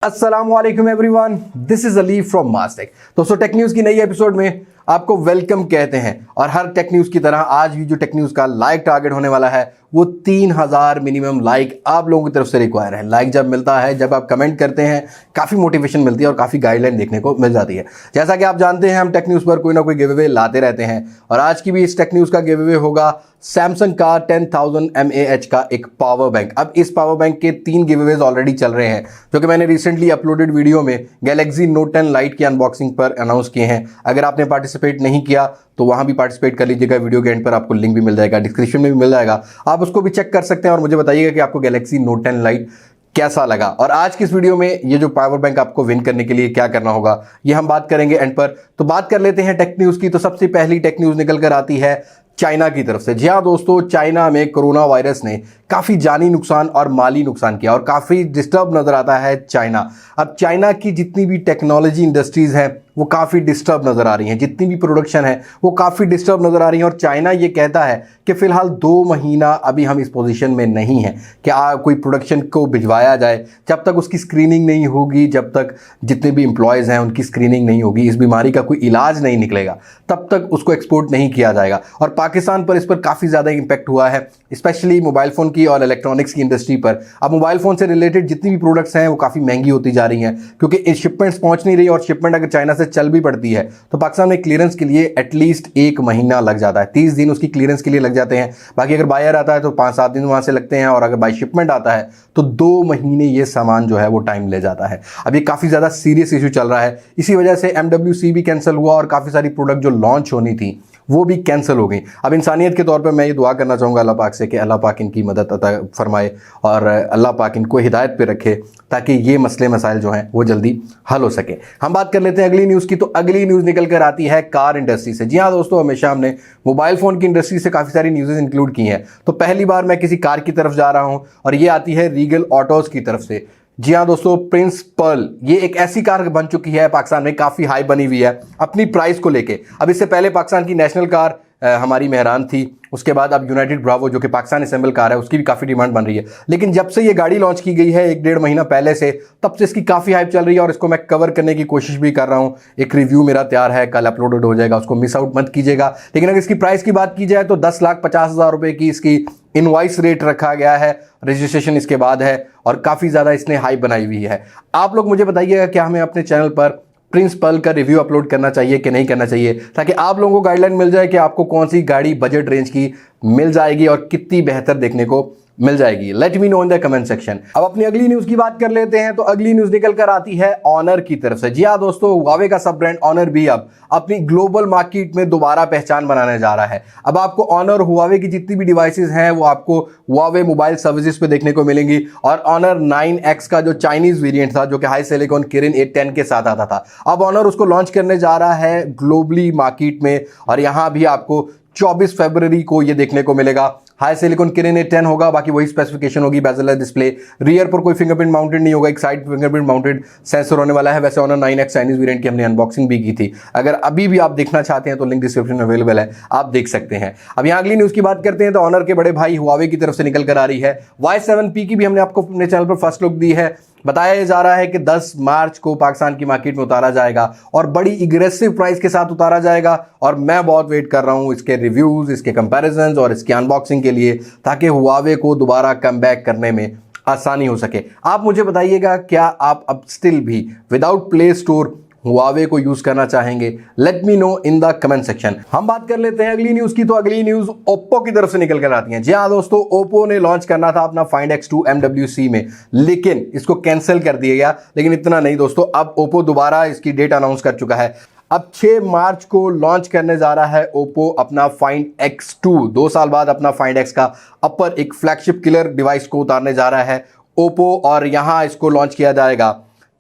अस्सलामुअलैकुम everyone, this is Ali from Mastek. दोस्तों, tech news की नई एपिसोड में आपको वेलकम कहते हैं। और हर टेक न्यूज़ की तरह आज भी जो टेक न्यूज़ का लाइक टारगेट होने वाला है वो 3000 मिनिमम लाइक आप लोगों की तरफ से रिक्वायर है। लाइक जब मिलता है, जब आप कमेंट करते हैं, काफ़ी मोटिवेशन मिलती है और काफ़ी गाइडलाइन देखने को मिल जाती है। जैसा कि आप जानते हैं, हम टेक न्यूज़ पर कोई ना कोई गिव अवे लाते रहते हैं और आज की भी इस टेक न्यूज़ का गिव अवे होगा सैमसंग का 10,000 mAh का एक पावर बैंक। अब इस पावर बैंक के 3 गिव अवेज ऑलरेडी चल रहे हैं जो कि मैंने रिसेंटली अपलोडेड वीडियो में गैलेक्सी नोट 10 लाइट की अनबॉक्सिंग पर अनाउंस किए हैं। अगर आपने पार्टिसिपेट नहीं किया तो वहां भी पार्टिसिपेट कर लीजिएगा। वीडियो के एंड पर आपको लिंक भी मिल जाएगा, डिस्क्रिप्शन में भी मिल जाएगा, आप उसको भी चेक कर सकते हैं और मुझे बताइएगा कि आपको गैलेक्सी नोट 10 लाइट कैसा लगा। और आज की इस वीडियो में ये जो पावर बैंक आपको विन करने के लिए क्या करना होगा ये हम बात करेंगे एंड पर। तो बात कर लेते हैं टेक न्यूज़ की। तो सबसे पहली टेक न्यूज़ निकल कर आती है चाइना की तरफ से। जी हाँ दोस्तों, चाइना में कोरोना वायरस ने काफ़ी जानी नुकसान और माली नुकसान किया और काफ़ी डिस्टर्ब नज़र आता है चाइना। अब चाइना की जितनी भी टेक्नोलॉजी इंडस्ट्रीज़ हैं वो काफ़ी डिस्टर्ब नज़र आ रही हैं, जितनी भी प्रोडक्शन है वो काफ़ी डिस्टर्ब नज़र आ रही है। और चाइना ये कहता है कि फ़िलहाल 2 महीना अभी हम इस पोजीशन में नहीं हैं कि कोई प्रोडक्शन को भिजवाया जाए। जब तक उसकी स्क्रीनिंग नहीं होगी, जब तक जितने भी एम्प्लॉयज़ हैं उनकी स्क्रीनिंग नहीं होगी, इस बीमारी का कोई इलाज नहीं निकलेगा, तब तक उसको एक्सपोर्ट नहीं किया जाएगा। और पाकिस्तान पर इस पर काफ़ी ज़्यादा इम्पैक्ट हुआ है, स्पेशली मोबाइल फ़ोन की और इलेक्ट्रॉनिक्स की इंडस्ट्री पर। अब मोबाइल फ़ोन से रिलेटेड जितनी भी प्रोडक्ट्स हैं वो काफ़ी महंगी होती जा रही हैं क्योंकि शिपमेंट्स पहुंच नहीं रही। और शिपमेंट अगर चाइना से चल भी पड़ती है तो पाकिस्तान में क्लियरेंस के लिए एटलीस्ट 1 महीना लग जाता है, 30 दिन उसकी क्लियरेंस के लिए लग जाते हैं। बाकी अगर बायर आता है तो 5-7 दिन वहां से लगते हैं और अगर बाई शिपमेंट आता है तो 2 महीने ये सामान जो है वो टाइम ले जाता है। अब ये काफ़ी ज़्यादा सीरियस इशू चल रहा है। इसी वजह से MWC भी कैंसिल हुआ और काफ़ी सारी प्रोडक्ट जो लॉन्च होनी थी वो भी कैंसिल हो गई। अब इंसानियत के तौर पे मैं ये दुआ करना चाहूँगा अल्लाह पाक से कि अल्लाह पाक इनकी मदद अता फरमाए और अल्लाह पाक इनको हिदायत पे रखे ताकि ये मसले मसाइल जो हैं वो जल्दी हल हो सके। हम बात कर लेते हैं अगली न्यूज़ की। तो अगली न्यूज़ निकल कर आती है कार इंडस्ट्री से। जी हाँ दोस्तों, हमेशा हमने मोबाइल फ़ोन की इंडस्ट्री से काफ़ी सारी न्यूज़ इंक्लूड की हैं। तो पहली बार मैं किसी कार की तरफ जा रहा हूँ और ये आती है रीगल ऑटोज़ की तरफ से। जी हाँ दोस्तों, प्रिंस पर्ल ये एक ऐसी कार बन चुकी है, पाकिस्तान में काफ़ी हाई बनी हुई है अपनी प्राइस को लेके। अब इससे पहले पाकिस्तान की नेशनल कार हमारी मेहरान थी, उसके बाद अब यूनाइटेड ब्रावो जो कि पाकिस्तान असेंबल कार है उसकी भी काफ़ी डिमांड बन रही है। लेकिन जब से ये गाड़ी लॉन्च की गई है 1-1.5 महीना पहले से, तब से इसकी काफ़ी हाइप चल रही है और इसको मैं कवर करने की कोशिश भी कर रहा हूँ। एक रिव्यू मेरा तैयार है, कल अपलोडेड हो जाएगा, उसको मिस आउट मत कीजिएगा। लेकिन अगर इसकी प्राइस की बात की जाए तो 10,50,000 रुपये की इसकी इनवॉइस रेट रखा गया है, रजिस्ट्रेशन इसके बाद है और काफ़ी ज़्यादा इसने हाइप बनाई हुई है। आप लोग मुझे बताइएगा क्या हमें अपने चैनल पर प्रिंस पर्ल का रिव्यू अपलोड करना चाहिए कि नहीं करना चाहिए, ताकि आप लोगों को गाइडलाइन मिल जाए कि आपको कौन सी गाड़ी बजट रेंज की मिल जाएगी और कितनी बेहतर देखने को मिल जाएगी। Let me know in the comment section. अब अपनी अगली न्यूज़ की बात कर लेते हैं। तो अगली न्यूज़ निकल कर आती है ऑनर की तरफ से। जी हाँ दोस्तों, हुआवे का सब ब्रांड ऑनर भी अब अपनी ग्लोबल मार्केट में दोबारा पहचान बनाने जा रहा है। अब आपको ऑनर हुआवे की जितनी भी डिवाइसेस हैं वो आपको हुआवे मोबाइल सर्विसेज पे देखने को मिलेंगी। और ऑनर 9X का जो चाइनीज वेरिएंट था जो कि हाई सिलिकॉन किरिन 810 के साथ आता था, अब ऑनर उसको लॉन्च करने जा रहा है ग्लोबली मार्केट में और यहां भी आपको 24 फरवरी को ये देखने को मिलेगा। हाई सिलिकॉन किरिन 810 होगा, बाकी वही स्पेसिफिकेशन होगी, बेजल डिस्प्ले, रियर पर कोई फिंगरप्रिंट माउंटेड नहीं होगा, एक साइड फिंगरप्रिंट माउंटेड सेंसर होने वाला है। वैसे ऑनर 9X चाइनीज वेरिएंट की हमने अनबॉक्सिंग भी की थी, अगर अभी भी आप देखना चाहते हैं तो लिंक डिस्क्रिप्शन में अवेलेबल है, आप देख सकते हैं। अब यहाँ अगली न्यूज़ की बात करते हैं। तो ऑनर के बड़े भाई हुआवे की तरफ से निकल कर आ रही है Y7P की भी हमने आपको अपने चैनल पर फर्स्ट लुक दी है। बताया जा रहा है कि 10 मार्च को पाकिस्तान की मार्केट में उतारा जाएगा और बड़ी एग्रेसिव प्राइस के साथ उतारा जाएगा और मैं बहुत वेट कर रहा हूं इसके रिव्यूज, इसके कंपैरिजंस और इसकी अनबॉक्सिंग के लिए, ताकि हुआवे को दोबारा कम बैक करने में आसानी हो सके। आप मुझे बताइएगा क्या आप अब स्टिल भी विदाउट प्ले स्टोर हुआवे को यूज करना चाहेंगे? Let me know in the comment section. हम बात कर लेते हैं अगली न्यूज की। तो अगली न्यूज ओप्पो की तरफ से निकल कर आती है। जी हाँ दोस्तों, ओप्पो ने लॉन्च करना था अपना फाइंड X2 MWC में, लेकिन इसको कैंसिल कर दिया गया। लेकिन इतना नहीं दोस्तों, अब ओप्पो दोबारा इसकी डेट अनाउंस कर चुका है। अब 6 मार्च को लॉन्च करने जा रहा है ओप्पो अपना फाइंड X2। 2 साल बाद अपना फाइंड X का अपर एक फ्लैगशिप किलर डिवाइस को उतारने जा रहा है ओप्पो और यहां इसको लॉन्च किया जाएगा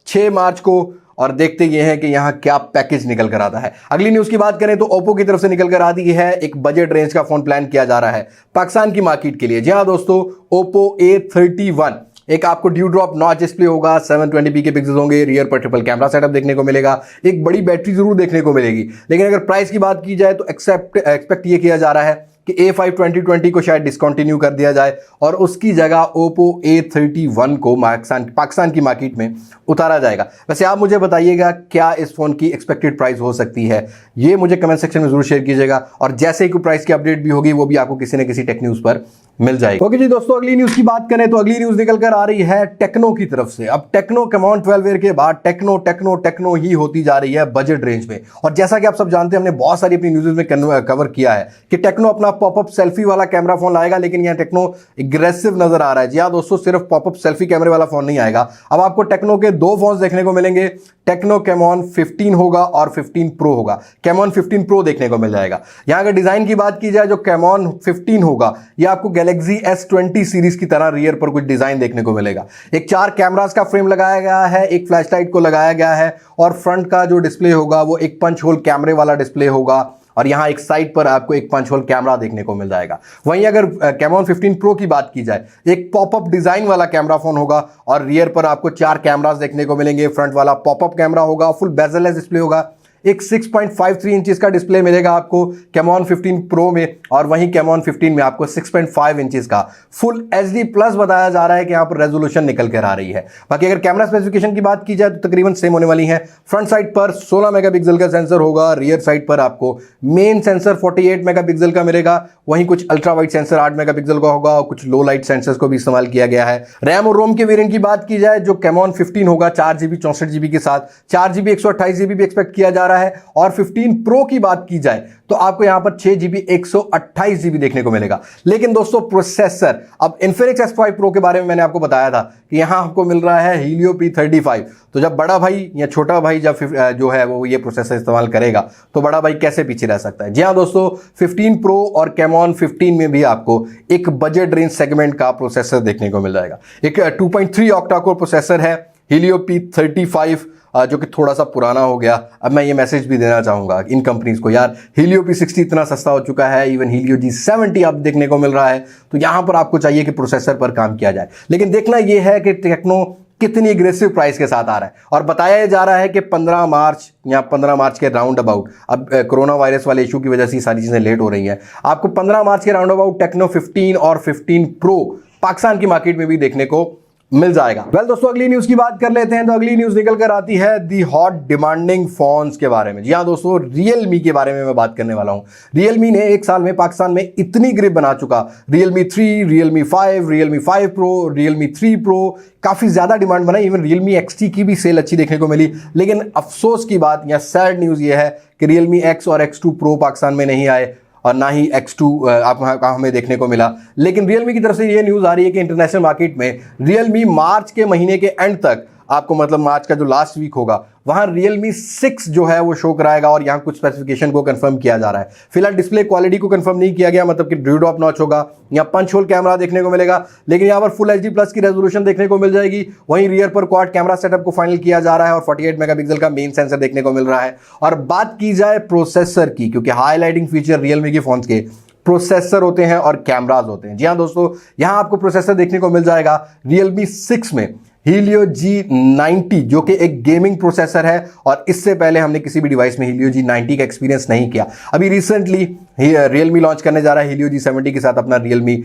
6 मार्च को। और देखते ये हैं कि यहाँ क्या पैकेज निकल कर आता है। अगली न्यूज़ की बात करें तो ओप्पो की तरफ से निकल कर आती है एक बजट रेंज का फोन प्लान किया जा रहा है पाकिस्तान की मार्केट के लिए। जी हाँ दोस्तों, ओप्पो A31 एक आपको ड्यू ड्रॉप नॉच डिस्प्ले होगा, 720p के पिक्सेल्स होंगे, रियर पर ट्रिपल कैमरा सेटअप देखने को मिलेगा, एक बड़ी बैटरी जरूर देखने को मिलेगी। लेकिन अगर प्राइस की बात की जाए तो एक्सपेक्ट ये किया जा रहा है कि A5 2020 को शायद डिसकंटिन्यू कर दिया जाए और उसकी जगह Oppo A31 को पाकिस्तान की मार्केट में उतारा जाएगा। वैसे आप मुझे बताइएगा क्या इस फोन की एक्सपेक्टेड प्राइस हो सकती है, ये मुझे कमेंट सेक्शन में जरूर शेयर कीजिएगा और जैसे ही कोई प्राइस की अपडेट भी होगी वो भी आपको किसी न किसी टेक न्यूज पर मिल जाएगी। ओके जी दोस्तों, अगली न्यूज की बात करें तो अगली न्यूज निकल कर आ रही है टेक्नो की तरफ से। अब टेक्नो कमॉन 12 ईयर के बाद टेक्नो टेक्नो टेक्नो ही होती जा रही है बजट रेंज में। और जैसा कि आप सब जानते हैं, हमने बहुत सारी अपनी न्यूज़ में कवर किया है कि टेक्नो अपना पॉपअप सेल्फी वाला कैमरा फोन लाएगा, लेकिन यहां टेक्नो एग्रेसिव नजर आ रहा है। जी हाँ दोस्तों, सिर्फ पॉपअप सेल्फी कैमरे वाला फोन नहीं आएगा। अब आपको टेक्नो के दो फोन देखने को मिलेंगे, टेक्नो कैमॉन 15 होगा और 15 प्रो होगा। कैमॉन 15 प्रो देखने को मिल जाएगा। यहां अगर डिजाइन की बात की जाए, जो कैमॉन 15 होगा यह आपको गैलेक्सी S20 सीरीज की तरह रियर पर कुछ डिजाइन देखने को मिलेगा। एक 4 कैमरास का फ्रेम लगाया गया है, एक फ्लैशलाइट को लगाया गया है और फ्रंट का जो डिस्प्ले होगा वो एक पंच होल कैमरे वाला डिस्प्ले होगा और यहां एक साइड पर आपको एक पंच होल कैमरा देखने को मिल जाएगा। वहीं अगर कैमॉन 15 प्रो की बात की जाए, एक पॉपअप डिजाइन वाला कैमरा फोन होगा और रियर पर आपको 4 कैमरास देखने को मिलेंगे। फ्रंट वाला पॉपअप कैमरा होगा, फुल बेजललेस डिस्प्ले होगा, एक 6.53 इंचेस का डिस्प्ले मिलेगा आपको कैमॉन 15 प्रो में और वहीं कैमॉन 15 में आपको 6.5 इंचेस का फुल HD प्लस बताया जा रहा है कि यहां पर रेजोल्यूशन निकल कर आ रही है। बाकी अगर कैमरा स्पेसिफिकेशन की बात की जाए तो तकरीबन सेम होने वाली है। फ्रंट साइड पर 16 मेगापिक्सल का सेंसर होगा, रियर साइड पर आपको मेन सेंसर 48 मेगापिक्सल का मिलेगा, वहीं कुछ अल्ट्रा वाइड सेंसर 8 मेगापिक्सल का होगा और कुछ लो लाइट सेंसर्स को भी इस्तेमाल किया गया है। रैम और रोम के वेरिएंट की बात की जाए, जो कैमॉन 15 होगा 4GB 64GB के साथ 4GB 128GB भी एक्सपेक्ट किया जा रहा है और 15 प्रो की बात की जाए तो आपको यहां पर 6GB 128GB देखने को मिलेगा। लेकिन दोस्तों प्रोसेसर, अब इन्फिनिक्स S5 प्रो के बारे में मैंने आपको बताया था कि यहां आपको मिल रहा है Helio P35। तो जब बड़ा भाई या छोटा भाई जब जो है वो ये प्रोसेसर इस्तेमाल करेगा तो बड़ा भाई कैसे पीछे रह सकता है। जी हां दोस्तों, 15 प्रो और कैमॉन 15 में भी आपको एक बजट रेंज सेगमेंट का प्रोसेसर देखने को मिल जाएगा। एक 2.3 ऑक्टा कोर प्रोसेसर है Helio P35 जो कि थोड़ा सा पुराना हो गया। अब मैं ये मैसेज भी देना चाहूंगा इन कंपनीज को, यार Helio P60 इतना सस्ता हो चुका है, इवन Helio G70 अब देखने को मिल रहा है, तो यहां पर आपको चाहिए कि प्रोसेसर पर काम किया जाए। लेकिन देखना यह है कि टेक्नो कितनी एग्रेसिव प्राइस के साथ आ रहा है। और बताया जा रहा है कि 15 मार्च या 15 मार्च के राउंड अबाउट, अब कोरोना वायरस वाले इशू की वजह से सारी चीजें लेट हो रही हैं, आपको 15 मार्च के राउंड अबाउट टेक्नो 15 और 15 प्रो पाकिस्तान की मार्केट में भी देखने को मिल जाएगा। वेल दोस्तों, अगली न्यूज की बात कर लेते हैं। तो अगली न्यूज निकल कर आती है दी हॉट डिमांडिंग फोन्स के बारे में। जी हाँ दोस्तों, Realme के बारे में मैं बात करने वाला हूं। Realme ने एक साल में पाकिस्तान में इतनी ग्रिप बना चुका, Realme 3, Realme 5, Realme 5 Pro, Realme 3 Pro, काफी ज्यादा डिमांड बना। इवन Realme XT की भी सेल अच्छी देखने को मिली। लेकिन अफसोस की बात या सैड न्यूज ये है कि Realme X और X2 Pro पाकिस्तान में नहीं आए और ना ही X2 आपको हमें देखने को मिला। लेकिन Realme की तरफ से ये न्यूज़ आ रही है कि इंटरनेशनल मार्केट में Realme मार्च के महीने के एंड तक आपको, मतलब मार्च का जो लास्ट वीक होगा, वहां Realme 6 जो है वो शो कराएगा और यहां कुछ स्पेसिफिकेशन को कंफर्म किया जा रहा है। फिलहाल डिस्प्ले क्वालिटी को कंफर्म नहीं किया गया, मतलब कि ड्यूडॉप नॉच होगा या पंच होल कैमरा देखने को मिलेगा, लेकिन यहां पर फुल HD प्लस की रेजोल्यूशन देखने को मिल जाएगी। वहीं रियर पर क्वाड कैमरा सेटअप को फाइनल किया जा रहा है और 48 मेगापिक्सल का मेन सेंसर देखने को मिल रहा है। और बात की जाए प्रोसेसर की, क्योंकि हाईलाइटिंग फीचर Realme के फोन के प्रोसेसर होते हैं और कैमराज होते हैं। जी हाँ दोस्तों, यहां आपको प्रोसेसर देखने को मिल जाएगा Realme 6 में Helio G90, जो कि एक गेमिंग प्रोसेसर है और इससे पहले हमने किसी भी डिवाइस में Helio G90 का एक्सपीरियंस नहीं किया। अभी रिसेंटली Realme लॉन्च करने जा रहा है Helio G70 के साथ अपना Realme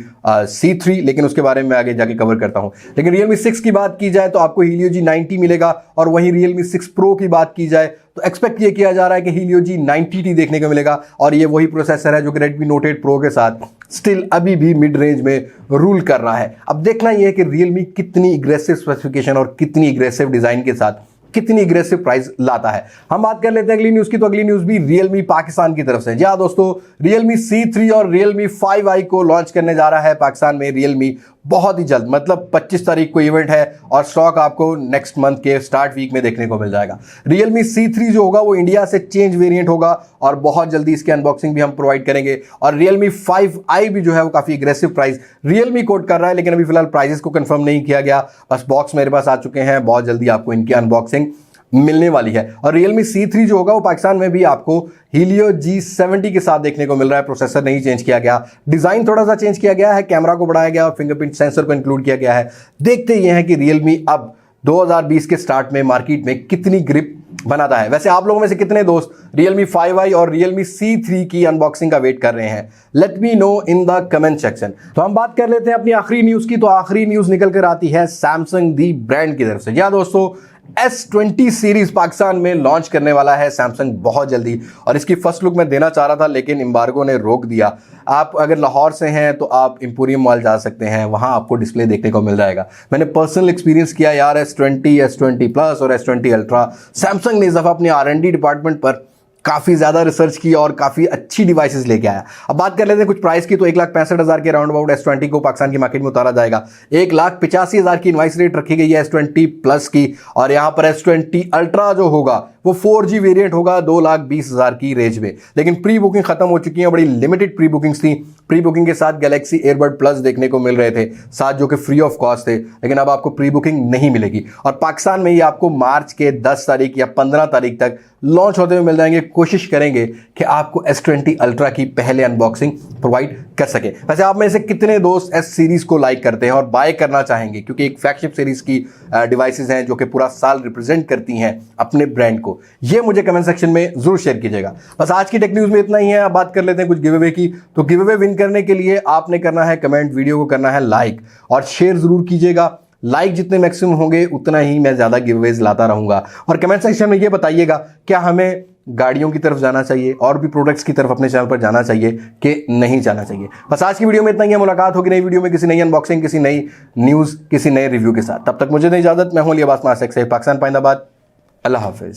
C3, लेकिन उसके बारे में आगे जाके कवर करता हूं। लेकिन Realme 6 की बात की जाए तो आपको Helio G90 मिलेगा और वहीं Realme 6 Pro की बात की जाए तो एक्सपेक्ट ये किया जा रहा है कि Helio G90T देखने को मिलेगा और ये वही प्रोसेसर है जो कि Redmi Note 8 Pro के साथ स्टिल अभी भी मिड रेंज में रूल कर रहा है। अब देखना यह है कि Realme कितनी एग्रेसिव स्पेसिफिकेशन और कितनी एग्रेसिव डिजाइन के साथ कितनी एग्रेसिव प्राइस लाता है। हम बात कर लेते हैं अगली न्यूज की। तो अगली न्यूज भी Realme पाकिस्तान की तरफ से। जी हाँ दोस्तों, Realme C3 और Realme 5i को लॉन्च करने जा रहा है पाकिस्तान में Realme बहुत ही जल्द, मतलब 25 तारीख को इवेंट है और स्टॉक आपको नेक्स्ट मंथ के स्टार्ट वीक में देखने को मिल जाएगा। Realme C3 जो होगा वो इंडिया से चेंज वेरिएंट होगा और बहुत जल्दी इसकी अनबॉक्सिंग भी हम प्रोवाइड करेंगे। और Realme 5i भी जो है वो काफी एग्रेसिव प्राइस Realme कोट कर रहा है, लेकिन अभी फिलहाल प्राइसेस को कंफर्म नहीं किया गया। बस बॉक्स मेरे पास आ चुके हैं, बहुत जल्दी आपको इनकी अनबॉक्सिंग मिलने वाली है। और Realme C3 जो होगा वो पाकिस्तान में भी आपको Helio G70 के साथ देखने को मिल रहा है। प्रोसेसर नहीं चेंज किया गया, डिजाइन थोड़ा सा चेंज किया गया है, कैमरा को बढ़ाया गया और फिंगरप्रिंट सेंसर को इंक्लूड किया गया है। देखते ये हैं कि Realme अब 2020 के स्टार्ट में मार्केट में कितनी ग्रिप बनाता है। वैसे आप लोगों में से कितने दोस्त Realme 5i और Realme C3 की अनबॉक्सिंग का वेट कर रहे हैं? Let me know in the comment section. तो हम बात कर लेते हैं अपनी आखिरी न्यूज की। तो आखिरी न्यूज निकल कर आती है सैमसंग दी ब्रांड की तरफ से। या दोस्तों, S20 सीरीज पाकिस्तान में लॉन्च करने वाला है सैमसंग बहुत जल्दी, और इसकी फर्स्ट लुक मैं देना चाह रहा था लेकिन एम्बार्गो ने रोक दिया। आप अगर लाहौर से हैं तो आप इंपोरियम मॉल जा सकते हैं, वहां आपको डिस्प्ले देखने को मिल जाएगा। मैंने पर्सनल एक्सपीरियंस किया यार, S20, S20 प्लस और S20 अल्ट्रा। सैमसंग ने इस दफा अपने R&D डिपार्टमेंट पर काफ़ी ज़्यादा रिसर्च की और काफ़ी अच्छी डिवाइसेस लेके आया। अब बात कर लेते हैं कुछ प्राइस की। तो 1,65,000 के राउंड अबाउट S20 को पाकिस्तान की मार्केट में उतारा जाएगा। 1,85,000 की इनवाइस रेट रखी गई है S20 प्लस की, और यहाँ पर S20 अल्ट्रा जो होगा वो 4G वेरिएंट होगा 2,20,000 की रेंज में। लेकिन प्री बुकिंग खत्म हो चुकी है, बड़ी लिमिटेड प्री बुकिंग्स थी। प्री बुकिंग के साथ गैलेक्सी एयरबड प्लस देखने को मिल रहे थे साथ, जो कि फ्री ऑफ कॉस्ट थे, लेकिन अब आपको प्री बुकिंग नहीं मिलेगी। और पाकिस्तान में ये आपको मार्च के 10 तारीख या 15 तारीख तक लॉन्च होते हुए मिल जाएंगे। कोशिश करेंगे कि आपको S20 अल्ट्रा की पहले अनबॉक्सिंग प्रोवाइड कर सके। वैसे आप में से कितने दोस्त S सीरीज को लाइक करते हैं और बाय करना चाहेंगे, क्योंकि एक फ्लैगशिप सीरीज की डिवाइसेस हैं जो कि पूरा साल रिप्रेजेंट करती हैं अपने ब्रांड को। ये मुझे कमेंट सेक्शन में जरूर शेयर कीजिएगा। बस आज की टेक न्यूज में इतना ही है। अब बात कर लेते हैं कुछ गिव अवे की। तो गिव अवे विन करने के लिए आपने करना है कमेंट, वीडियो को करना है लाइक, और शेयर जरूर कीजिएगा। लाइक जितने मैक्सिमम होंगे उतना ही मैं ज़्यादा गिवअवेज लाता रहूँगा। और कमेंट सेक्शन में ये बताइएगा, क्या हमें गाड़ियों की तरफ जाना चाहिए और भी प्रोडक्ट्स की तरफ अपने चैनल पर जाना चाहिए कि नहीं जाना चाहिए। बस आज की वीडियो में इतना ही है। मुलाकात होगी नई वीडियो में किसी नई अनबॉक्सिंग, किसी नई न्यूज़, किसी नए रिव्यू के साथ। तब तक मुझे दे इजाज़त। मैं हूं अली अब्बास मास्टेक से पाकिस्तान पाइंदाबाद। अल्लाह हाफिज़।